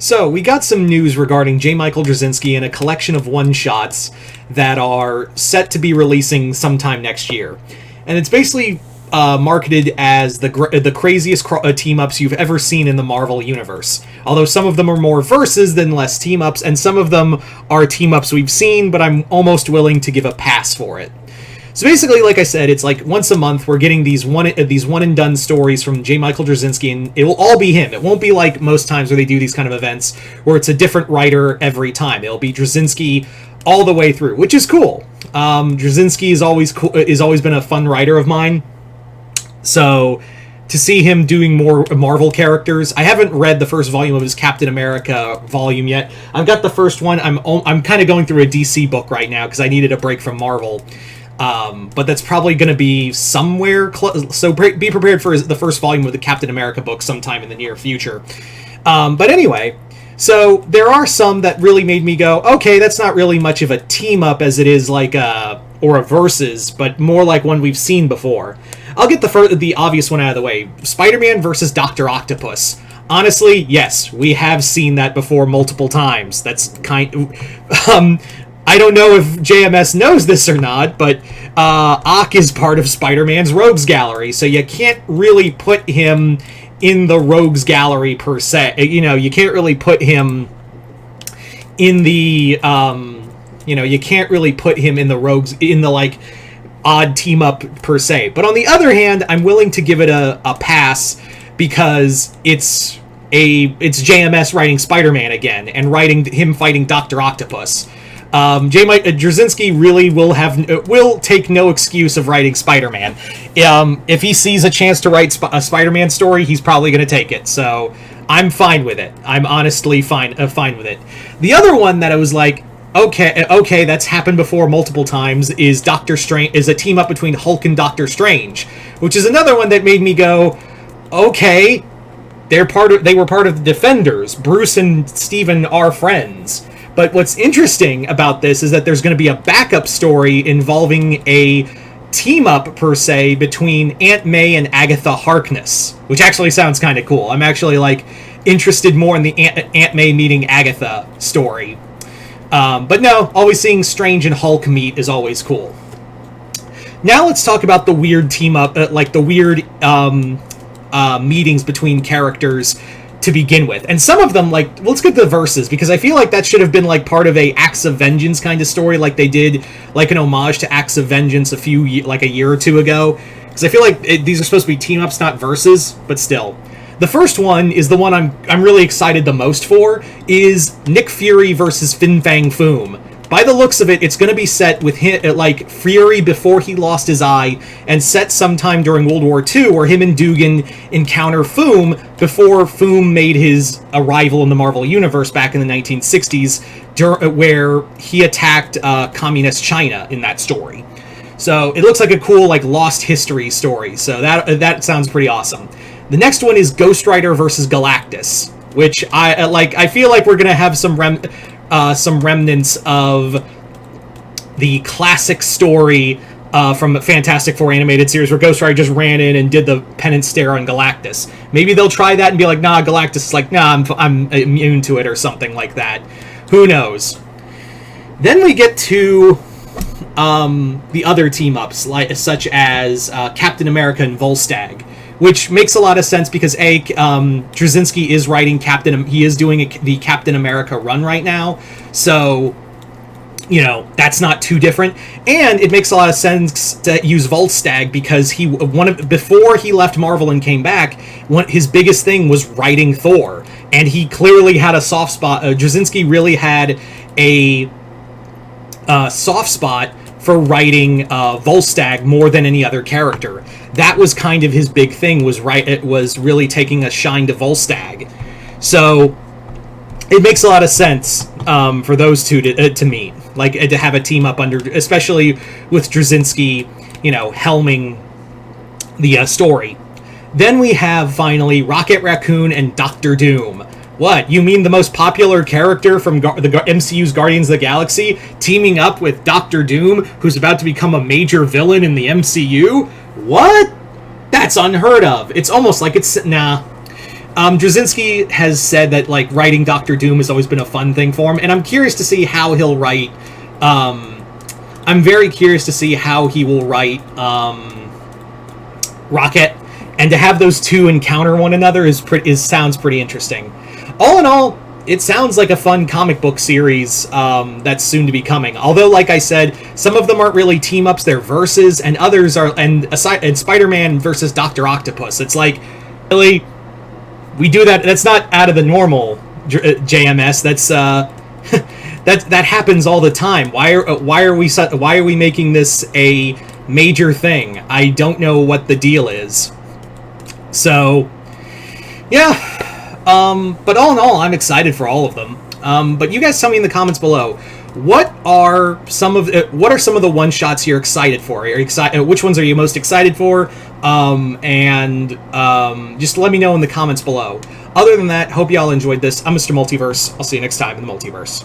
So, we got some news regarding J. Michael Straczynski and a collection of one-shots that are set to be releasing sometime next year. And it's basically marketed as the craziest team-ups you've ever seen in the Marvel Universe. Although some of them are more verses than less team-ups, and some of them are team-ups we've seen, but I'm almost willing to give a pass for it. So basically, like I said, it's like once a month we're getting these one and done stories from J. Michael Straczynski, and it will all be him. It won't be like most times where they do these kind of events where it's a different writer every time. It'll be Straczynski all the way through, which is cool. Straczynski is always been a fun writer of mine. So to see him doing more Marvel characters, I haven't read the first volume of his Captain America volume yet. I've got the first one. I'm kind of going through a DC book right now because I needed a break from Marvel. But that's probably going to be somewhere so be prepared for the first volume of the Captain America book sometime in the near future. But anyway, so there are some that really made me go, okay, that's not really much of a team-up as it is like or a versus, but more like one we've seen before. I'll get the obvious one out of the way. Spider-Man versus Dr. Octopus. Honestly, yes, we have seen that before multiple times. That's I don't know if JMS knows this or not, but Ock is part of Spider-Man's Rogues Gallery, so you can't really put him in the Rogues Gallery per se. You know, you can't really put him in the, you can't really put him in the Rogues, in the, like, odd team-up per se. But on the other hand, I'm willing to give it a pass because it's JMS writing Spider-Man again, and writing him fighting Dr. Octopus. J. Mike Straczynski really will take no excuse of writing Spider-Man. If he sees a chance to write a Spider-Man story, he's probably going to take it. So I'm fine with it. I'm honestly fine with it. The other one that I was like, okay, that's happened before multiple times is Doctor Strange, is a team up between Hulk and Doctor Strange, which is another one that made me go, okay, they were part of the Defenders. Bruce and Steven are friends. But what's interesting about this is that there's going to be a backup story involving a team-up, per se, between Aunt May and Agatha Harkness, which actually sounds kind of cool. I'm actually, like, interested more in the Aunt May meeting Agatha story. But no, always seeing Strange and Hulk meet is always cool. Now let's talk about the weird team-up, the weird meetings between characters to begin with. And some of them, like, let's get the verses, because I feel like that should have been, like, part of a Acts of Vengeance kind of story, like they did, like, an homage to Acts of Vengeance a year or two ago. Because I feel like these are supposed to be team-ups, not verses, but still. The first one is the one I'm really excited the most for, is Nick Fury versus Fin Fang Foom. By the looks of it, it's going to be set with him, like, Fury before he lost his eye, and set sometime during World War II, where him and Dugan encounter Foom before Foom made his arrival in the Marvel Universe back in the 1960s, where he attacked communist China in that story. So it looks like a cool, like, lost history story. So that sounds pretty awesome. The next one is Ghost Rider versus Galactus, which I feel like we're going to have some remnants of the classic story from Fantastic Four animated series where Ghost Rider just ran in and did the penance stare on Galactus. Maybe they'll try that and be like, nah, Galactus is like, nah, I'm immune to it or something like that. Who knows? Then we get to the other team-ups, such as Captain America and Volstagg, which makes a lot of sense because Straczynski is writing he is doing the Captain America run right now, so, you know, that's not too different. And it makes a lot of sense to use Volstagg because before he left Marvel and came back, his biggest thing was writing Thor, and he clearly had a soft spot. Straczynski really had a soft spot for writing Volstagg more than any other character. That was kind of his big thing, was really taking a shine to Volstagg. So it makes a lot of sense for those two to meet, like to have a team up under, especially with Straczynski, you know, helming the story. Then we have finally Rocket Raccoon and Doctor Doom. What, you mean the most popular character from the MCU's Guardians of the Galaxy teaming up with Doctor Doom, who's about to become a major villain in the MCU? What? That's unheard of. It's almost like it's... Nah. Drazinski has said that like writing Doctor Doom has always been a fun thing for him, and I'm curious to see how he'll write. I'm very curious to see how he will write Rocket, and to have those two encounter one another sounds pretty interesting. All in all, it sounds like a fun comic book series that's soon to be coming. Although, like I said, some of them aren't really team ups; they're verses, and others are. And Spider-Man versus Doctor Octopus. It's like, really, we do that. That's not out of the normal JMS. That's that happens all the time. Why are we making this a major thing? I don't know what the deal is. So, yeah. But all in all, I'm excited for all of them. But you guys tell me in the comments below, what are some of the one shots you're excited for? Are you excited? Which ones are you most excited for? Just let me know in the comments below. Other than that, hope y'all enjoyed this. I'm Mr. Multiverse. I'll see you next time in the Multiverse.